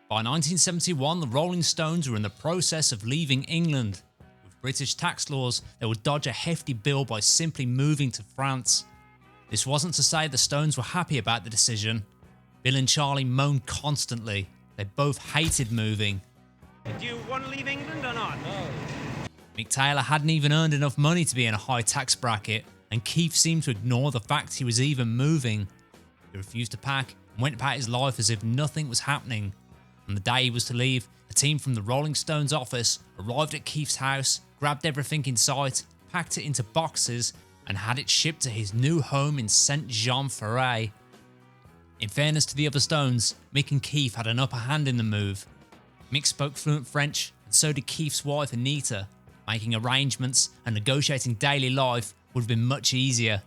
By 1971, the Rolling Stones were in the process of leaving England. With British tax laws, they would dodge a hefty bill by simply moving to France. This wasn't to say the Stones were happy about the decision. Bill and Charlie moaned constantly. They both hated moving. Do you want to leave England or not? No. Mick Taylor hadn't even earned enough money to be in a high tax bracket, and Keith seemed to ignore the fact he was even moving. He refused to pack and went about his life as if nothing was happening. On the day he was to leave, a team from the Rolling Stones office arrived at Keith's house, grabbed everything in sight, packed it into boxes, and had it shipped to his new home in Saint-Jean-Ferré. In fairness to the other Stones, Mick and Keith had an upper hand in the move. Mick spoke fluent French, and so did Keith's wife Anita. Making arrangements and negotiating daily life would have been much easier.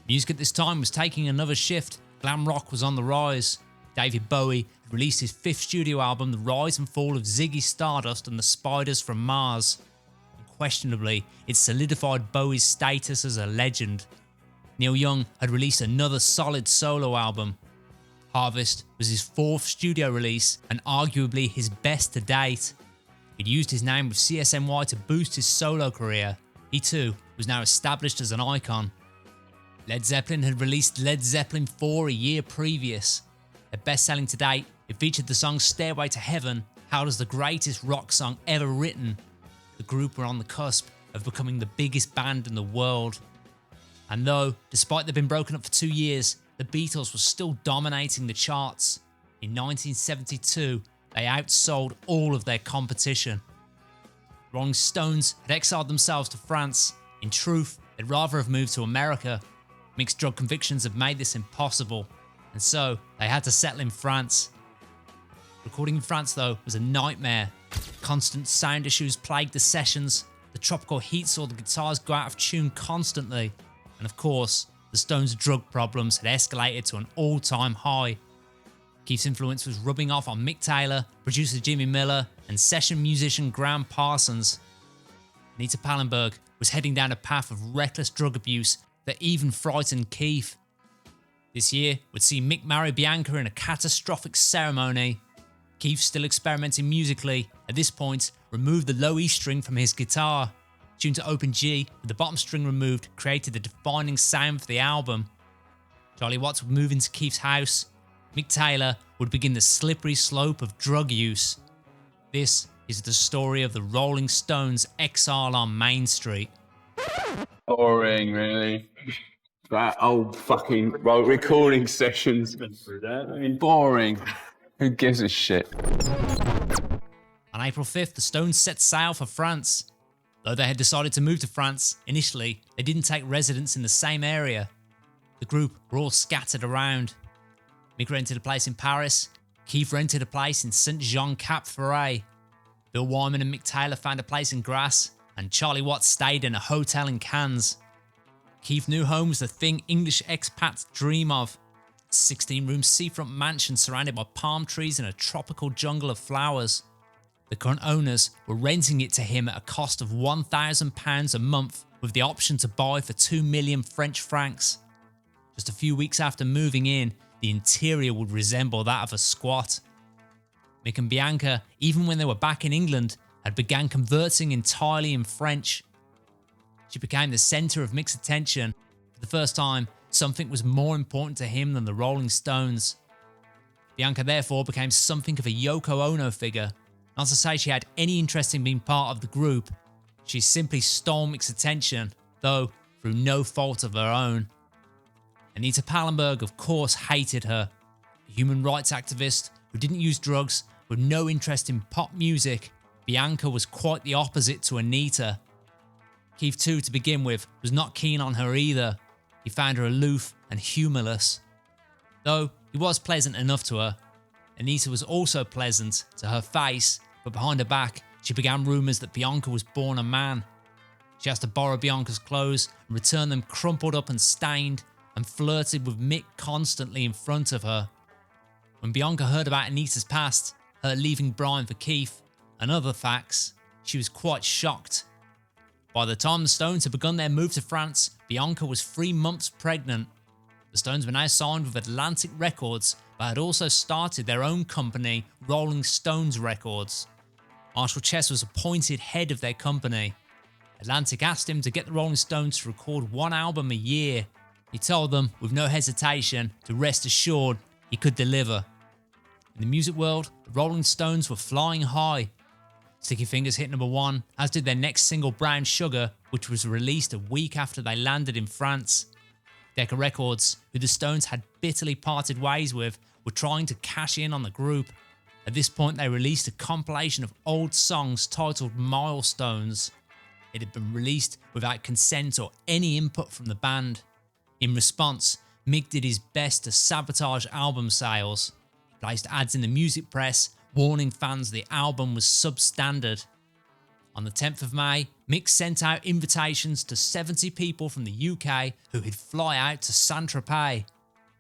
Music at this time was taking another shift. Glam rock was on the rise. David Bowie had released his 5th studio album, The Rise and Fall of Ziggy Stardust and the Spiders from Mars. Unquestionably, it solidified Bowie's status as a legend. Neil Young had released another solid solo album. Harvest was his 4th studio release and arguably his best to date. He'd used his name with CSNY to boost his solo career. He too was now established as an icon. Led Zeppelin had released Led Zeppelin 4 a year previous. Their best-selling to date, it featured the song Stairway to Heaven, hailed as the greatest rock song ever written. The group were on the cusp of becoming the biggest band in the world. And though, despite they'd been broken up for 2 years, the Beatles were still dominating the charts. In 1972, they outsold all of their competition. The Rolling Stones had exiled themselves to France. In truth, they'd rather have moved to America. Mixed drug convictions had made this impossible, and so they had to settle in France. Recording in France, though, was a nightmare. Constant sound issues plagued the sessions. The tropical heat saw the guitars go out of tune constantly. And of course, the Stones' drug problems had escalated to an all-time high. Keith's influence was rubbing off on Mick Taylor, producer Jimmy Miller, and session musician Graham Parsons. Anita Pallenberg was heading down a path of reckless drug abuse that even frightened Keith. This year would see Mick marry Bianca in a catastrophic ceremony. Keith, still experimenting musically, at this point removed the low E string from his guitar. Tuned to open G with the bottom string removed created the defining sound for the album. Charlie Watts would move into Keith's house. Mick Taylor would begin the slippery slope of drug use. This is the story of the Rolling Stones' exile on Main Street. Boring, really. That old fucking recording sessions. Been through that. I mean, Boring. Who gives a shit? On April 5th, the Stones set sail for France. Though they had decided to move to France, initially, they didn't take residence in the same area. The group were all scattered around. Mick rented a place in Paris. Keith rented a place in Saint-Jean-Cap-Ferrat. Bill Wyman and Mick Taylor found a place in Grasse, and Charlie Watts stayed in a hotel in Cannes. Keith's new home was the thing English expats dream of. A 16-room seafront mansion surrounded by palm trees and a tropical jungle of flowers. The current owners were renting it to him at a cost of £1,000 a month, with the option to buy for 2 million French francs. Just a few weeks after moving in, the interior would resemble that of a squat. Mick and Bianca, even when they were back in England, had begun conversing entirely in French. She became the centre of Mick's attention. For the first time, something was more important to him than the Rolling Stones. Bianca therefore became something of a Yoko Ono figure. Not to say she had any interest in being part of the group, she simply stole Mick's attention, though through no fault of her own. Anita Pallenberg, of course, hated her. A human rights activist who didn't use drugs, with no interest in pop music, Bianca was quite the opposite to Anita. Keith too, to begin with, was not keen on her either. He found her aloof and humourless. Though he was pleasant enough to her, Anita was also pleasant to her face, but behind her back, she began rumours that Bianca was born a man. She asked to borrow Bianca's clothes and return them crumpled up and stained, and flirted with Mick constantly in front of her. When Bianca heard about Anita's past, her leaving Brian for Keith, and other facts, she was quite shocked. By the time the Stones had begun their move to France, Bianca was 3 months pregnant. The Stones were now signed with Atlantic Records, but had also started their own company, Rolling Stones Records. Marshall Chess was appointed head of their company. Atlantic asked him to get the Rolling Stones to record one album a year. He told them, with no hesitation, to rest assured he could deliver. In the music world, the Rolling Stones were flying high. Sticky Fingers hit number 1, as did their next single Brown Sugar, which was released a week after they landed in France. Decca Records, who the Stones had bitterly parted ways with, were trying to cash in on the group. At this point, they released a compilation of old songs titled Milestones. It had been released without consent or any input from the band. In response, Mick did his best to sabotage album sales. He placed ads in the music press, warning fans the album was substandard. On the 10th of May, Mick sent out invitations to 70 people from the UK who would fly out to Saint-Tropez.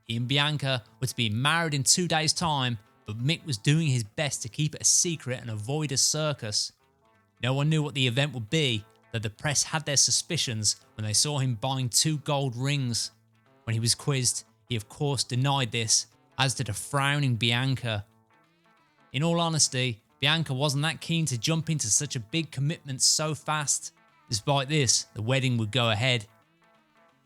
He and Bianca were to be married in 2 days' time, but Mick was doing his best to keep it a secret and avoid a circus. No one knew what the event would be, though the press had their suspicions when they saw him buying 2 gold rings. When he was quizzed, he of course denied this, as did a frowning Bianca. In all honesty, Bianca wasn't that keen to jump into such a big commitment so fast. Despite this, the wedding would go ahead.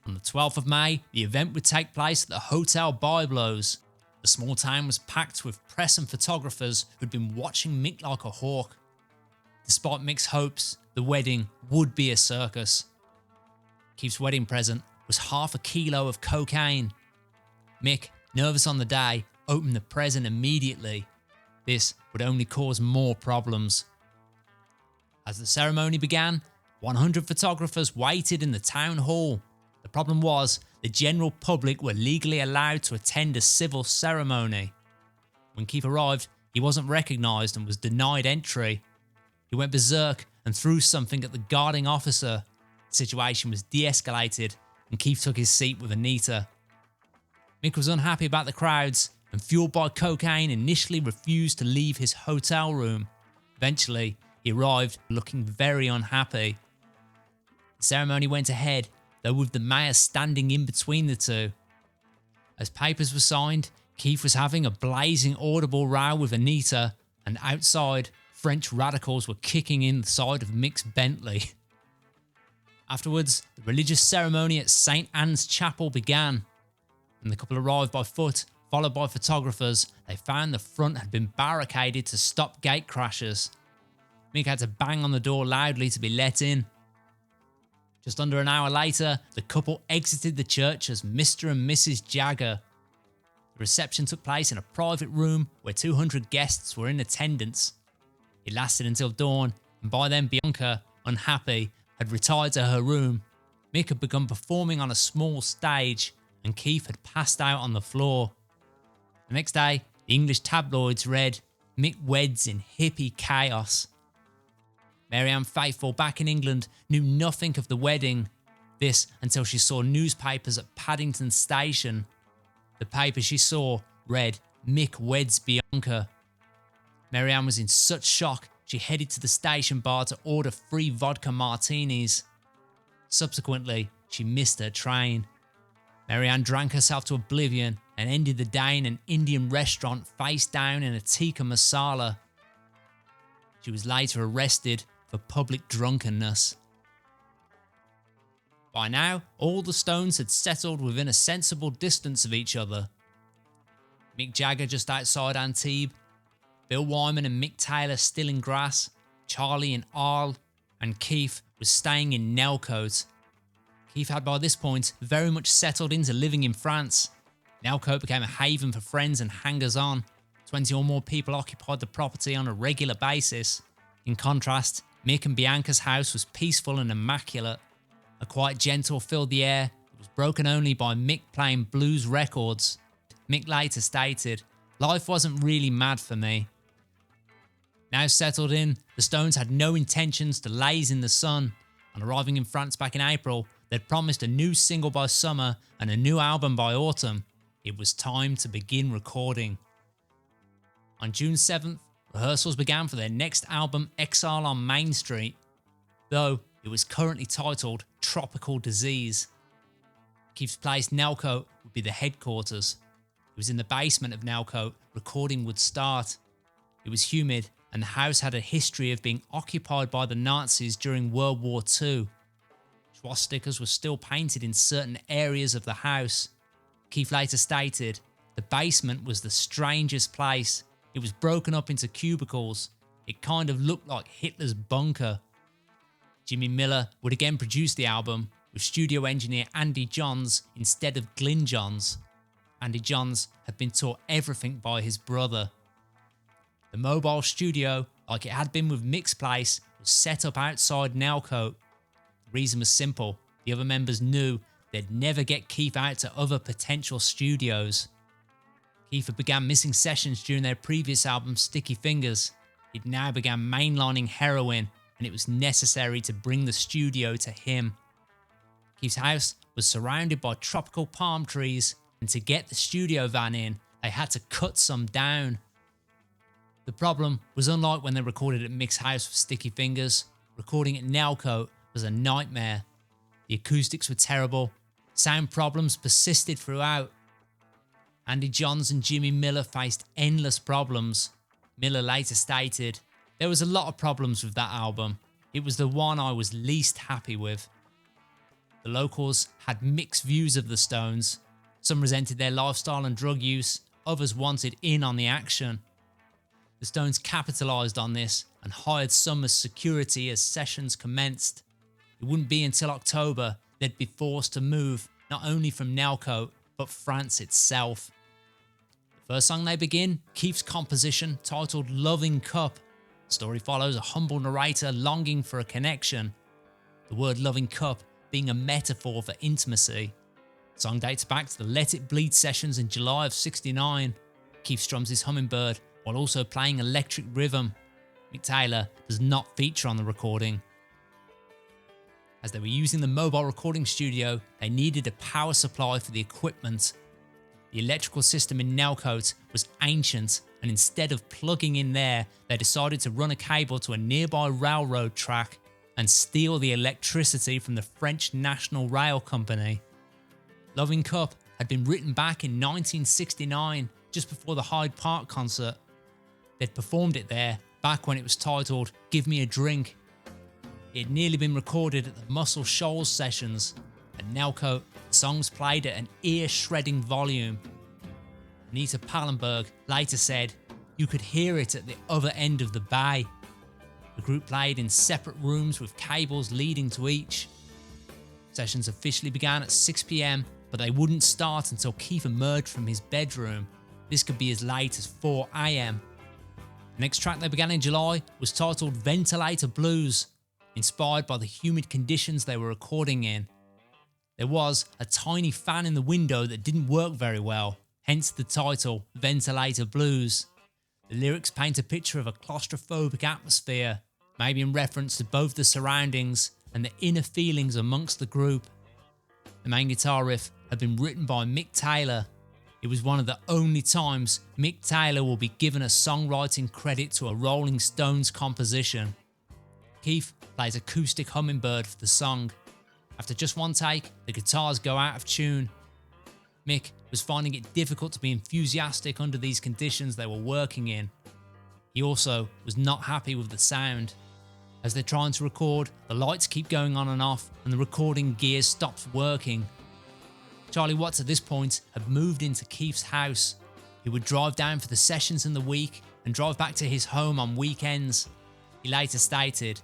On the 12th of May, the event would take place at the Hotel Byblos. The small town was packed with press and photographers who'd been watching Mick like a hawk. Despite Mick's hopes, the wedding would be a circus. Keith's wedding present was half a kilo of cocaine. Mick, nervous on the day, opened the present immediately. This would only cause more problems. As the ceremony began, 100 photographers waited in the town hall. The problem was, the general public were legally allowed to attend a civil ceremony. When Keith arrived, he wasn't recognised and was denied entry. He went berserk and threw something at the guarding officer. The situation was de-escalated and Keith took his seat with Anita. Mick was unhappy about the crowds and, fueled by cocaine, initially refused to leave his hotel room. Eventually, he arrived looking very unhappy. The ceremony went ahead, though with the mayor standing in between the two. As papers were signed, Keith was having a blazing audible row with Anita, and outside, French radicals were kicking in the side of Mick's Bentley. Afterwards, the religious ceremony at St. Anne's Chapel began. When the couple arrived by foot, followed by photographers, they found the front had been barricaded to stop gate crashers. Mick had to bang on the door loudly to be let in. Just under an hour later, the couple exited the church as Mr. and Mrs. Jagger. The reception took place in a private room where 200 guests were in attendance. It lasted until dawn, and by then Bianca, unhappy, had retired to her room. Mick had begun performing on a small stage, and Keith had passed out on the floor. The next day, the English tabloids read, "Mick weds in hippie chaos." Mary Ann Faithfull, back in England, knew nothing of the wedding. This until she saw newspapers at Paddington Station. The paper she saw read, "Mick weds Bianca." Mary Ann was in such shock, she headed to the station bar to order 3 vodka martinis. Subsequently, she missed her train. Mary Ann drank herself to oblivion and ended the day in an Indian restaurant face down in a tikka masala. She was later arrested for public drunkenness. By now, all the Stones had settled within a sensible distance of each other. Mick Jagger just outside Antibes, Bill Wyman and Mick Taylor still in Grasse, Charlie in Arles, and Keith was staying in Nelcote. Keith had by this point very much settled into living in France. Nelcote became a haven for friends and hangers-on. 20 or more people occupied the property on a regular basis. In contrast, Mick and Bianca's house was peaceful and immaculate. A quiet gentle filled the air. It was broken only by Mick playing blues records. Mick later stated, "Life wasn't really mad for me." Now settled in, the Stones had no intentions to laze in the sun. On arriving in France back in April, they'd promised a new single by summer and a new album by autumn. It was time to begin recording. On June 7th, rehearsals began for their next album, Exile on Main Street, though it was currently titled Tropical Disease. Keith's place, Nelcote, would would be the headquarters. It was in the basement of Nalcote recording would start. It was humid, and the house had a history of being occupied by the Nazis during World War II. Swastikas were still painted in certain areas of the house. Keith later stated, the basement was the strangest place. It was broken up into cubicles. It kind of looked like Hitler's bunker. Jimmy Miller would again produce the album with studio engineer Andy Johns instead of Glyn Johns. Andy Johns had been taught everything by his brother. The mobile studio, like it had been with Mick's place, was set up outside Nalcote. The reason was simple. The other members knew they'd never get Keith out to other potential studios. Keith had began missing sessions during their previous album Sticky Fingers. He'd now began mainlining heroin, and it was necessary to bring the studio to him. Keith's house was surrounded by tropical palm trees, and to get the studio van in, they had to cut some down. The problem was, unlike when they recorded at Mick's house with Sticky Fingers, recording at Nalcote was a nightmare. The acoustics were terrible, sound problems persisted throughout. Andy Johns and Jimmy Miller faced endless problems. Miller later stated, there was a lot of problems with that album. It was the one I was least happy with. The locals had mixed views of the Stones. Some resented their lifestyle and drug use, others wanted in on the action. The Stones capitalised on this and hired some as security as sessions commenced. It wouldn't be until October they'd be forced to move, not only from Nalcote, but France itself. The first song they begin, Keith's composition titled Loving Cup. The story follows a humble narrator longing for a connection. The word loving cup being a metaphor for intimacy. The song dates back to the Let It Bleed sessions in July of '69. Keith strums his hummingbird while also playing electric rhythm. Mick Taylor does not feature on the recording. As they were using the mobile recording studio, they needed a power supply for the equipment. The electrical system in Nalcote was ancient, and instead of plugging in there, they decided to run a cable to a nearby railroad track and steal the electricity from the French National Rail Company. Loving Cup had been written back in 1969, just before the Hyde Park concert. They'd performed it there, back when it was titled Give Me a Drink. It had nearly been recorded at the Muscle Shoals sessions. At Nalcote, the songs played at an ear-shredding volume. Anita Pallenberg later said, you could hear it at the other end of the bay. The group played in separate rooms with cables leading to each. Sessions officially began at 6 p.m, but they wouldn't start until Keith emerged from his bedroom. This could be as late as 4 a.m. The next track they began in July was titled Ventilator Blues, inspired by the humid conditions they were recording in. There was a tiny fan in the window that didn't work very well, hence the title Ventilator Blues. The lyrics paint a picture of a claustrophobic atmosphere, maybe in reference to both the surroundings and the inner feelings amongst the group. The main guitar riff had been written by Mick Taylor. It was one of the only times Mick Taylor will be given a songwriting credit to a Rolling Stones composition. Keith plays acoustic hummingbird for the song. After just one take, the guitars go out of tune. Mick was finding it difficult to be enthusiastic under these conditions they were working in. He also was not happy with the sound. As they're trying to record, the lights keep going on and off and the recording gear stops working. Charlie Watts at this point had moved into Keith's house. He would drive down for the sessions in the week and drive back to his home on weekends. He later stated,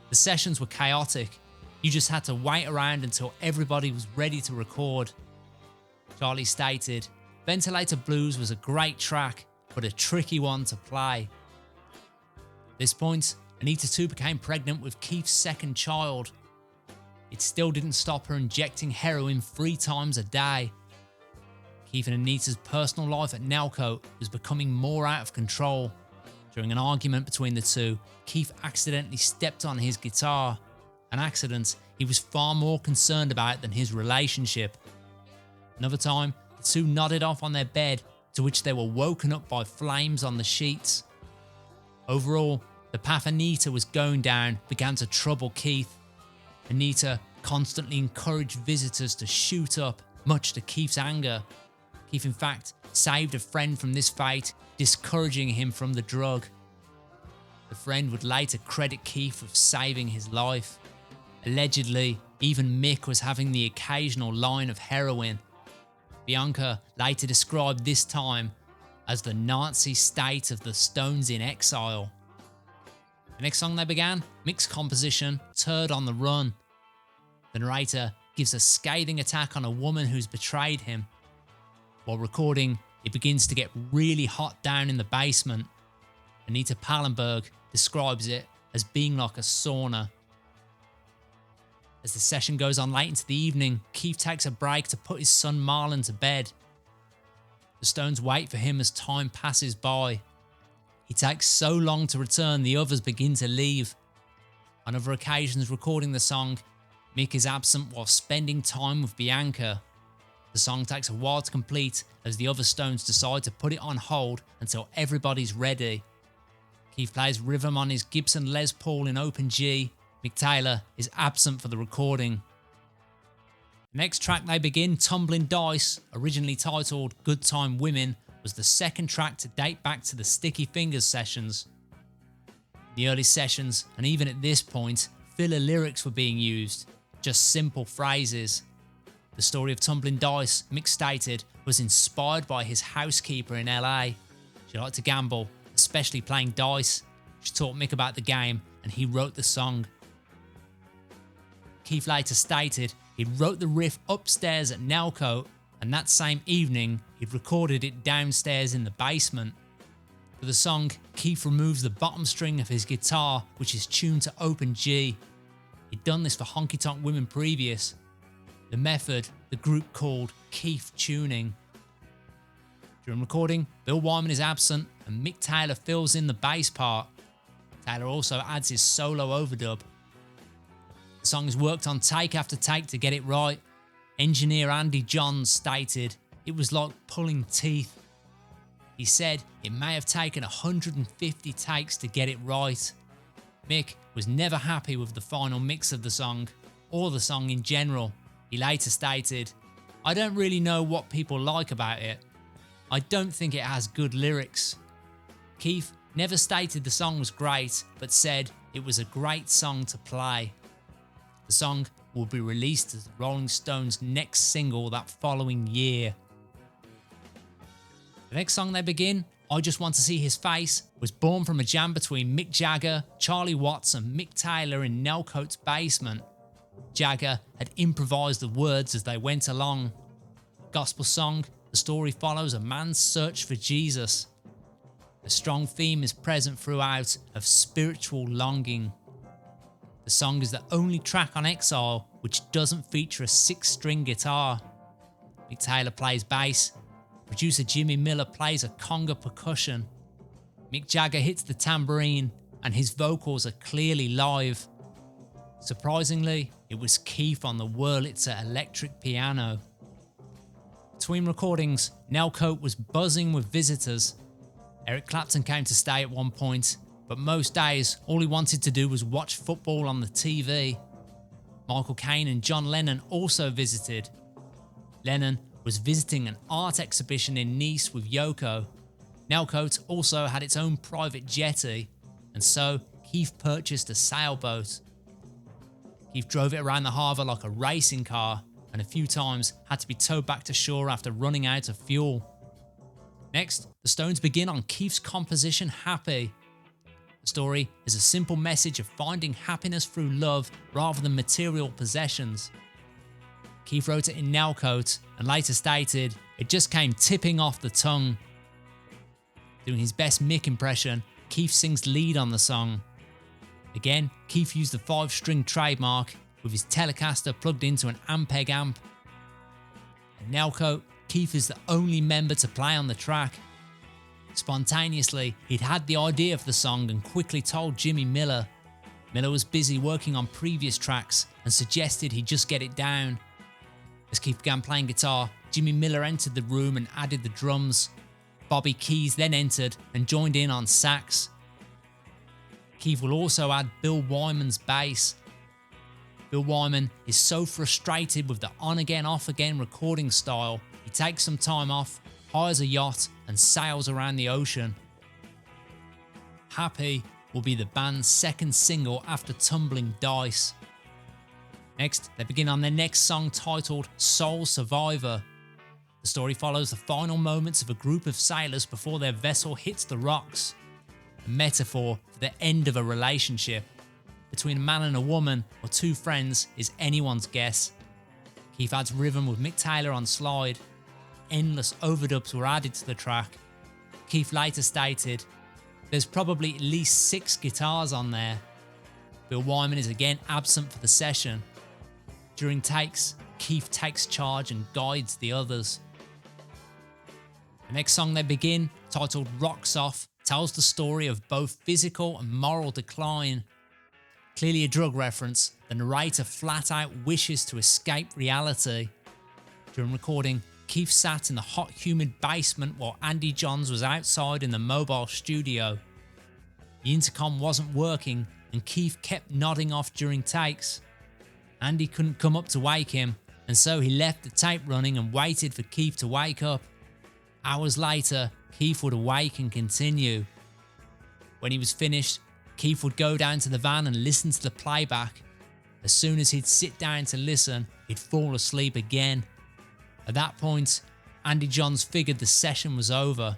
the sessions were chaotic. You just had to wait around until everybody was ready to record. Charlie stated, Ventilator Blues was a great track, but a tricky one to play. At this point, Anita too became pregnant with Keith's second child. It still didn't stop her injecting heroin 3 times a day. Keith and Anita's personal life at Nalcote was becoming more out of control. During an argument between the two, Keith accidentally stepped on his guitar, an accident he was far more concerned about than his relationship. Another time, the two nodded off on their bed, to which they were woken up by flames on the sheets. Overall, the path Anita was going down began to trouble Keith. Anita constantly encouraged visitors to shoot up much to Keith's anger. Keith, in fact, saved a friend from this fate, discouraging him from the drug. The friend would later credit Keith with saving his life. Allegedly, even Mick was having the occasional line of heroin. Bianca later described this time as the Nazi state of the Stones in Exile. The next song they began, Mick's composition, Turd on the Run. The narrator gives a scathing attack on a woman who's betrayed him. While recording, it begins to get really hot down in the basement. Anita Pallenberg describes it as being like a sauna. As the session goes on late into the evening, Keith takes a break to put his son Marlon to bed. The Stones wait for him as time passes by. He takes so long to return, the others begin to leave. On other occasions recording the song, Mick is absent while spending time with Bianca. The song takes a while to complete as the other Stones decide to put it on hold until everybody's ready. Keith plays rhythm on his Gibson Les Paul in open G. Mick Taylor is absent for the recording. The next track they begin, Tumbling Dice, originally titled Good Time Women, was the second track to date back to the Sticky Fingers sessions. In the early sessions, and even at this point, filler lyrics were being used, just simple phrases. The story of Tumbling Dice, Mick stated, was inspired by his housekeeper in LA. She liked to gamble, especially playing dice. She taught Mick about the game, and he wrote the song. Keith later stated he wrote the riff upstairs at Nelcote, and that same evening he'd recorded it downstairs in the basement. For the song, Keith removes the bottom string of his guitar, which is tuned to open G. He'd done this for Honky Tonk Women previous. The method the group called Keith tuning. During recording, Bill Wyman is absent and Mick Taylor fills in the bass part. Taylor also adds his solo overdub. The song is worked on take after take to get it right. Engineer Andy Johns stated, "It was like pulling teeth." He said it may have taken 150 takes to get it right. Mick was never happy with the final mix of the song, or the song in general. He later stated, "I don't really know what people like about it. I don't think it has good lyrics." Keith never stated the song was great, but said it was a great song to play. The song will be released as the Rolling Stones' next single that following year. The next song they begin, I Just Want to See His Face, was born from a jam between Mick Jagger, Charlie Watts and Mick Taylor in Nelcote's basement. Jagger had improvised the words as they went along. Gospel song, the story follows a man's search for Jesus. A strong theme is present throughout of spiritual longing. The song is the only track on Exile which doesn't feature a 6-string guitar. Mick Taylor plays bass. Producer Jimmy Miller plays a conga percussion. Mick Jagger hits the tambourine and his vocals are clearly live. Surprisingly, it was Keith on the Wurlitzer electric piano. Between recordings, Nelcote was buzzing with visitors. Eric Clapton came to stay at one point, but most days all he wanted to do was watch football on the TV. Michael Caine and John Lennon also visited. Lennon was visiting an art exhibition in Nice with Yoko. Nelcote also had its own private jetty, and so Keith purchased a sailboat. Keith drove it around the harbour like a racing car, and a few times had to be towed back to shore after running out of fuel. Next, the Stones begin on Keith's composition Happy. The story is a simple message of finding happiness through love rather than material possessions. Keith wrote it in Nelcote and later stated, "It just came tipping off the tongue." Doing his best Mick impression, Keith sings lead on the song. Again, Keith used the 5-string trademark with his Telecaster plugged into an Ampeg amp. At Nelcote, Keith is the only member to play on the track. Spontaneously, he'd had the idea for the song and quickly told Jimmy Miller. Miller was busy working on previous tracks and suggested he just get it down. As Keith began playing guitar, Jimmy Miller entered the room and added the drums. Bobby Keys then entered and joined in on sax. Keith will also add Bill Wyman's bass. Bill Wyman is so frustrated with the on-again, off-again recording style, he takes some time off, hires a yacht, and sails around the ocean. Happy will be the band's second single after Tumbling Dice. Next, they begin on their next song titled Soul Survivor. The story follows the final moments of a group of sailors before their vessel hits the rocks, a metaphor for the end of a relationship. Between a man and a woman or two friends is anyone's guess. Keith adds rhythm with Mick Taylor on slide. Endless overdubs were added to the track. Keith later stated, "There's probably at least 6 guitars on there." Bill Wyman is again absent for the session. During takes, Keith takes charge and guides the others. The next song they begin, titled Rocks Off, tells the story of both physical and moral decline. Clearly a drug reference, the narrator flat out wishes to escape reality. During recording, Keith sat in the hot, humid basement while Andy Johns was outside in the mobile studio. The intercom wasn't working and Keith kept nodding off during takes. Andy couldn't come up to wake him, and so he left the tape running and waited for Keith to wake up. Hours later, Keith would awake and continue. When he was finished, Keith would go down to the van and listen to the playback. As soon as he'd sit down to listen, he'd fall asleep again. At that point, Andy Johns figured the session was over.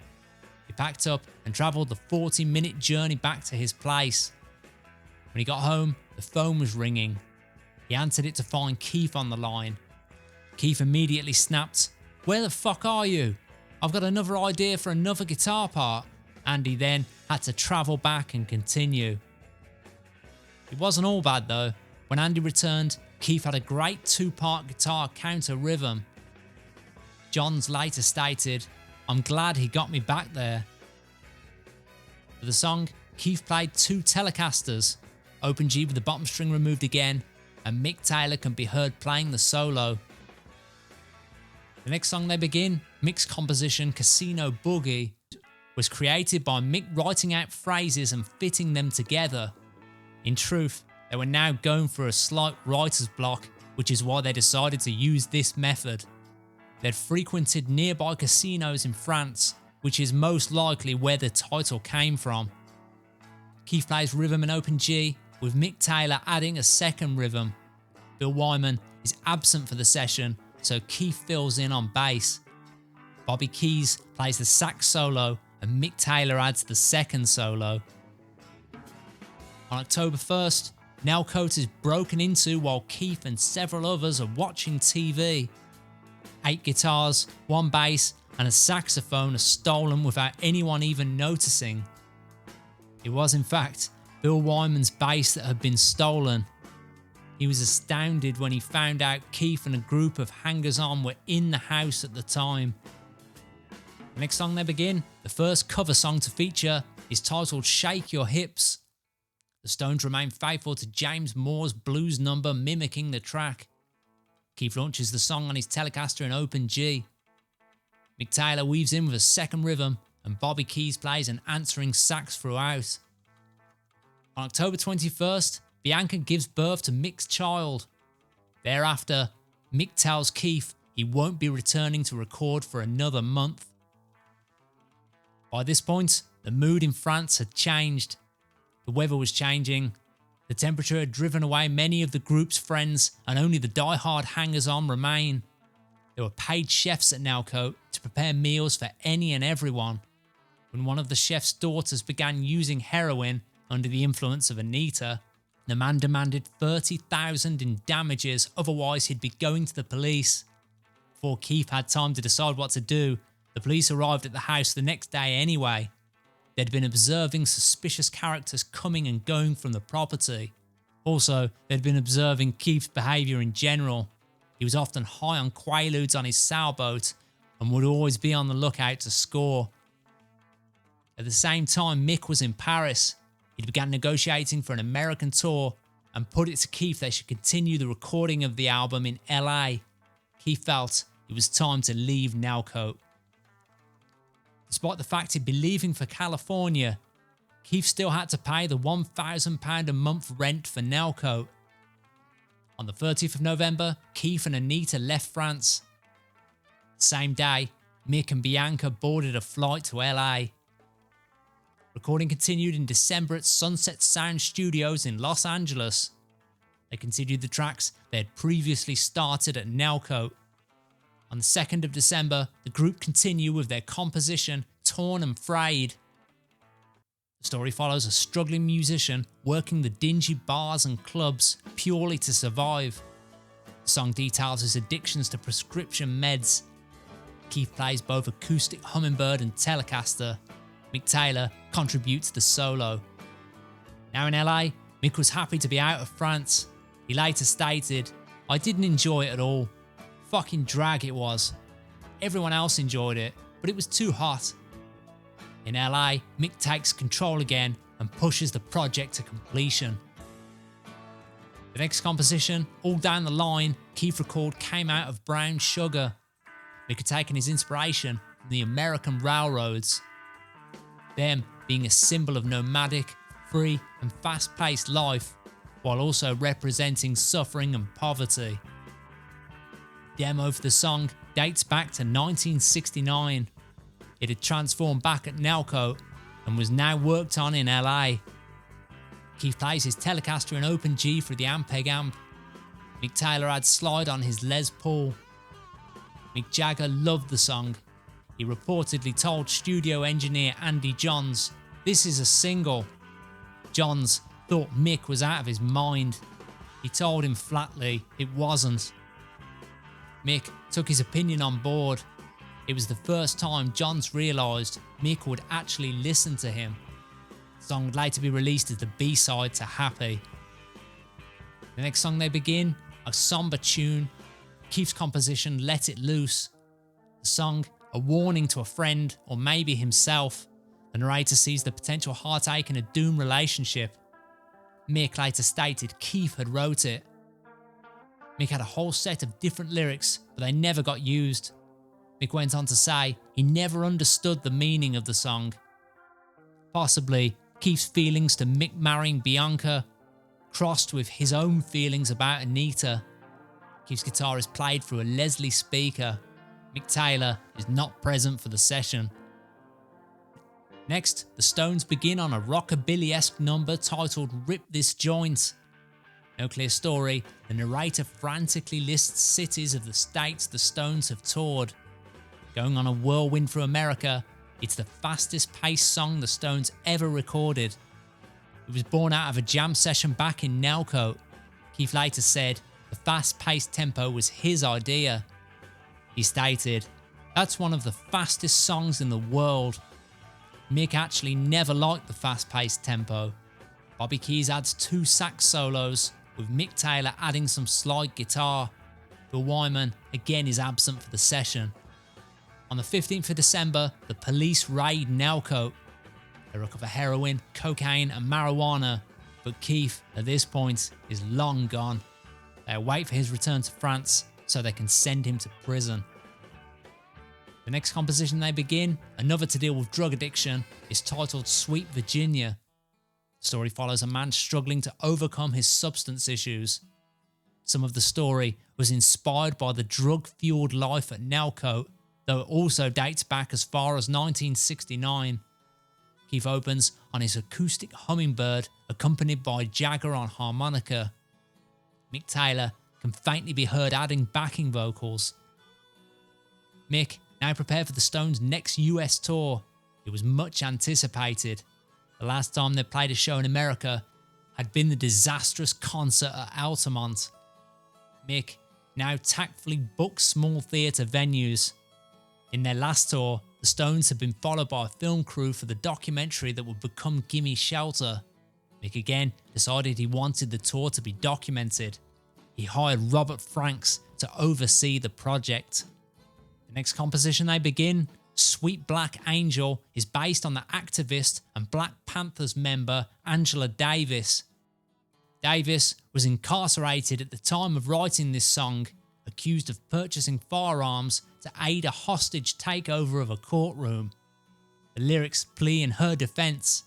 He packed up and travelled the 40-minute journey back to his place. When he got home, the phone was ringing. He answered it to find Keith on the line. Keith immediately snapped, "Where the fuck are you? I've got another idea for another guitar part." Andy then had to travel back and continue. It wasn't all bad though. When Andy returned, Keith had a great 2-part guitar counter rhythm. Johns later stated, "I'm glad he got me back there." For the song, Keith played 2 Telecasters, open G with the bottom string removed again, and Mick Taylor can be heard playing the solo. The next song they begin, Mick's composition Casino Boogie, was created by Mick writing out phrases and fitting them together. In truth, they were now going for a slight writer's block, which is why they decided to use this method. They'd frequented nearby casinos in France, which is most likely where the title came from. Keith plays rhythm in open G, with Mick Taylor adding a second rhythm. Bill Wyman is absent for the session, so Keith fills in on bass. Bobby Keys plays the sax solo, and Mick Taylor adds the second solo. On October 1st, Nellcote is broken into while Keith and several others are watching TV. 8 guitars, 1 bass, and a saxophone are stolen without anyone even noticing. It was in fact Bill Wyman's bass that had been stolen. He was astounded when he found out Keith and a group of hangers-on were in the house at the time. The next song they begin, the first cover song to feature, is titled Shake Your Hips. The Stones remain faithful to James Moore's blues number mimicking the track. Keith launches the song on his Telecaster in open G. Mick Taylor weaves in with a second rhythm, and Bobby Keys plays an answering sax throughout. On October 21st, Bianca gives birth to Mick's child. Thereafter, Mick tells Keith he won't be returning to record for another month. By this point, the mood in France had changed. The weather was changing. The temperature had driven away many of the group's friends, and only the die-hard hangers-on remain. There were paid chefs at Nellcote to prepare meals for any and everyone. When one of the chef's daughters began using heroin under the influence of Anita, the man demanded $30,000 in damages, otherwise he'd be going to the police. Before Keith had time to decide what to do, the police arrived at the house the next day anyway. They'd been observing suspicious characters coming and going from the property. Also, they'd been observing Keith's behaviour in general. He was often high on quaaludes on his sailboat and would always be on the lookout to score. At the same time, Mick was in Paris. He began negotiating for an American tour and put it to Keith they should continue the recording of the album in LA. Keith felt it was time to leave Nellcote. Despite the fact he'd be leaving for California, Keith still had to pay the £1,000 a month rent for Nellcote. On the 30th of November, Keith and Anita left France. Same day, Mick and Bianca boarded a flight to LA. Recording continued in December at Sunset Sound Studios in Los Angeles. They continued the tracks they had previously started at Nellcote. On the 2nd of December, the group continue with their composition Torn and Frayed. The story follows a struggling musician working the dingy bars and clubs purely to survive. The song details his addictions to prescription meds. Keith plays both acoustic hummingbird and Telecaster. Mick Taylor contributes the solo. Now in LA, Mick was happy to be out of France. He later stated, "I didn't enjoy it at all. Fucking drag it was. Everyone else enjoyed it, but it was too hot." In LA, Mick takes control again and pushes the project to completion. The next composition, All Down the Line, Keith recorded came out of Brown Sugar. Mick had taken his inspiration from the American railroads, them being a symbol of nomadic, free and fast-paced life, while also representing suffering and poverty. Demo for the song dates back to 1969. It had transformed back at Nellcote and was now worked on in LA. Keith plays his Telecaster in open G for the Ampeg amp. Mick Taylor adds slide on his Les Paul. Mick Jagger loved the song. He reportedly told studio engineer Andy Johns, "This is a single." Johns thought Mick was out of his mind. He told him flatly it wasn't. Mick took his opinion on board. It was the first time Johns realised Mick would actually listen to him. The song would later be released as the B-side to Happy. The next song they begin, a somber tune, Keith's composition Let It Loose. The song, a warning to a friend or maybe himself. The narrator sees the potential heartache in a doomed relationship. Mick later stated Keith had wrote it. Mick had a whole set of different lyrics, but they never got used. Mick went on to say he never understood the meaning of the song. Possibly Keith's feelings to Mick marrying Bianca crossed with his own feelings about Anita. Keith's guitar is played through a Leslie speaker. Mick Taylor is not present for the session. Next, the Stones begin on a rockabilly-esque number titled Rip This Joint. No clear story, the narrator frantically lists cities of the states the Stones have toured. Going on a whirlwind through America, it's the fastest paced song the Stones ever recorded. It was born out of a jam session back in Nellcote. Keith later said the fast paced tempo was his idea. He stated, "That's one of the fastest songs in the world." Mick actually never liked the fast-paced tempo. Bobby Keys adds 2 sax solos, with Mick Taylor adding some slide guitar. Bill Wyman again is absent for the session. On the 15th of December, the police raid Nellcote. They recover heroin, cocaine and marijuana, but Keith, at this point, is long gone. They await for his return to France so they can send him to prison. The next composition they begin, another to deal with drug addiction, is titled Sweet Virginia. The story follows a man struggling to overcome his substance issues. Some of the story was inspired by the drug-fueled life at Nellcote, though it also dates back as far as 1969. Keith opens on his acoustic hummingbird, accompanied by Jagger on harmonica. Mick Taylor can faintly be heard adding backing vocals. Mick now prepared for the Stones' next US tour. It was much anticipated. The last time they played a show in America had been the disastrous concert at Altamont. Mick now tactfully booked small theatre venues. In their last tour, the Stones had been followed by a film crew for the documentary that would become Gimme Shelter. Mick again decided he wanted the tour to be documented. He hired Robert Franks to oversee the project. The next composition they begin, Sweet Black Angel, is based on the activist and Black Panthers member Angela Davis. Davis was incarcerated at the time of writing this song, accused of purchasing firearms to aid a hostage takeover of a courtroom. The lyrics plea in her defence.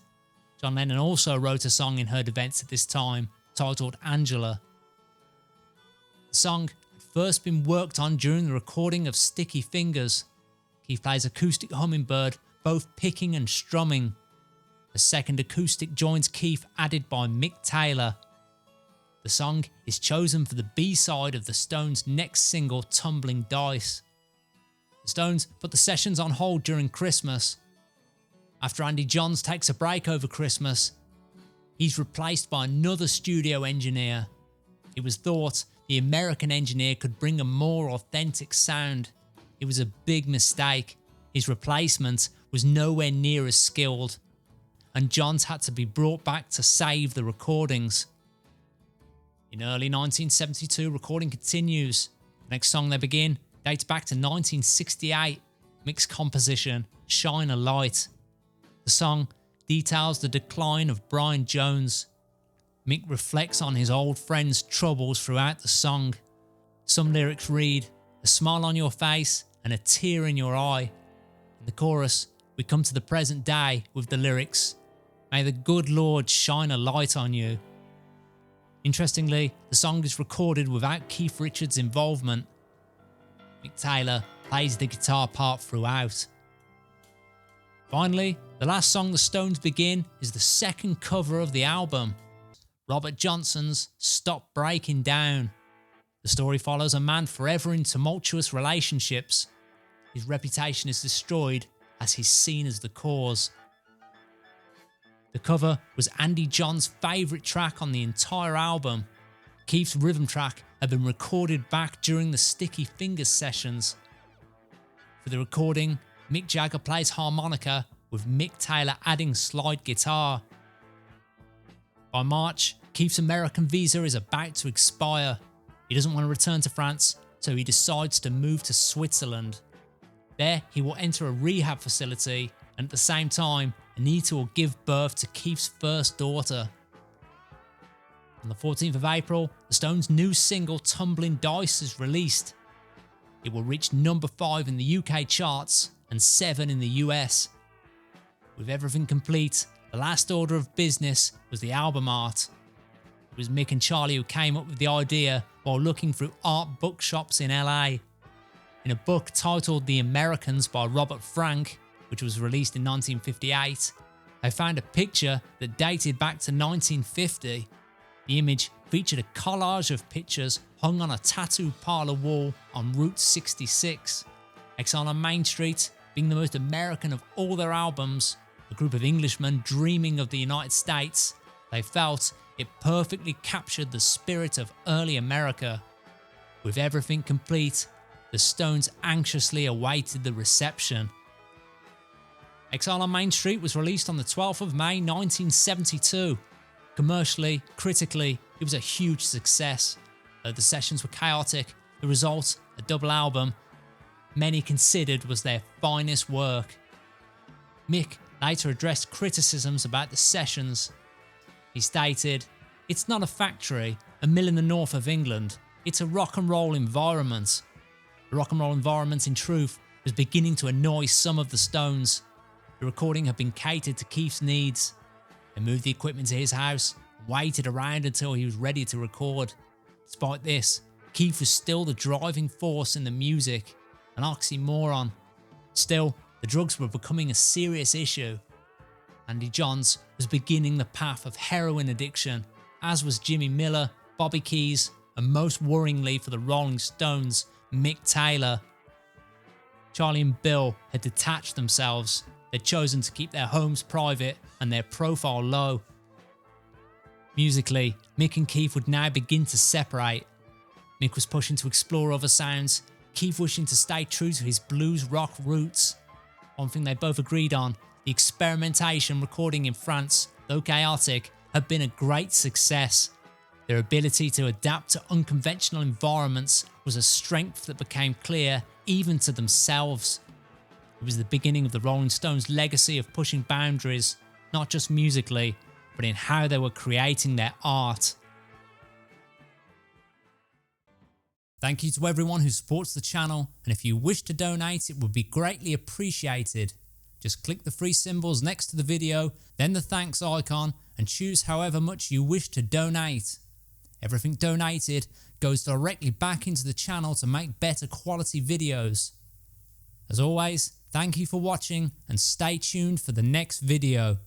John Lennon also wrote a song in her defence at this time, titled Angela. The song had first been worked on during the recording of Sticky Fingers. Keith plays acoustic hummingbird, both picking and strumming. A second acoustic joins Keith, added by Mick Taylor. The song is chosen for the B-side of the Stones' next single, Tumbling Dice. The Stones put the sessions on hold during Christmas. After Andy Johns takes a break over Christmas, he's replaced by another studio engineer. It was thought the American engineer could bring a more authentic sound. It was a big mistake. His replacement was nowhere near as skilled, and Johns had to be brought back to save the recordings. In early 1972, recording continues. The next song they begin dates back to 1968. Mick's composition, Shine a Light. The song details the decline of Brian Jones. Mick reflects on his old friend's troubles throughout the song. Some lyrics read, "A smile on your face and a tear in your eye." In the chorus, we come to the present day with the lyrics, "May the good Lord shine a light on you." Interestingly, the song is recorded without Keith Richards' involvement. Mick Taylor plays the guitar part throughout. Finally, the last song the Stones begin is the second cover of the album, Robert Johnson's Stop Breaking Down. The story follows a man forever in tumultuous relationships. His reputation is destroyed as he's seen as the cause. The cover was Andy John's favourite track on the entire album. Keith's rhythm track had been recorded back during the Sticky Fingers sessions. For the recording, Mick Jagger plays harmonica, with Mick Taylor adding slide guitar. By March, Keith's American visa is about to expire. He doesn't want to return to France, so he decides to move to Switzerland. There, he will enter a rehab facility, and at the same time, Anita will give birth to Keith's first daughter. On the 14th of April, the Stones' new single Tumbling Dice is released. It will reach number 5 in the UK charts and 7 in the US. With everything complete, the last order of business was the album art. It was Mick and Charlie who came up with the idea while looking through art bookshops in LA. In a book titled The Americans by Robert Frank, which was released in 1958, they found a picture that dated back to 1950. The image featured a collage of pictures hung on a tattoo parlour wall on Route 66. Exile on Main Street, being the most American of all their albums, a group of Englishmen dreaming of the United States, they felt it perfectly captured the spirit of early America. With everything complete, the Stones anxiously awaited the reception. Exile on Main Street was released on the 12th of May 1972. Commercially, critically, it was a huge success. Though the sessions were chaotic, the result, a double album, many considered was their finest work. Mick later addressed criticisms about the sessions. He stated, "It's not a factory, a mill in the north of England. It's a rock and roll environment." The rock and roll environment, in truth, was beginning to annoy some of the Stones. The recording had been catered to Keith's needs. They moved the equipment to his house and waited around until he was ready to record. Despite this, Keith was still the driving force in the music, an oxymoron. Still, the drugs were becoming a serious issue. Andy Johns was beginning the path of heroin addiction, as was Jimmy Miller, Bobby Keys, and most worryingly for the Rolling Stones, Mick Taylor. Charlie and Bill had detached themselves. They'd chosen to keep their homes private and their profile low. Musically, Mick and Keith would now begin to separate. Mick was pushing to explore other sounds, Keith wishing to stay true to his blues rock roots. One thing they both agreed on, the experimentation recording in France, though chaotic, had been a great success. Their ability to adapt to unconventional environments was a strength that became clear even to themselves. It was the beginning of the Rolling Stones' legacy of pushing boundaries, not just musically, but in how they were creating their art. Thank you to everyone who supports the channel, and if you wish to donate, it would be greatly appreciated. Just click the three symbols next to the video, then the thanks icon, and choose however much you wish to donate. Everything donated goes directly back into the channel to make better quality videos. As always, thank you for watching and stay tuned for the next video.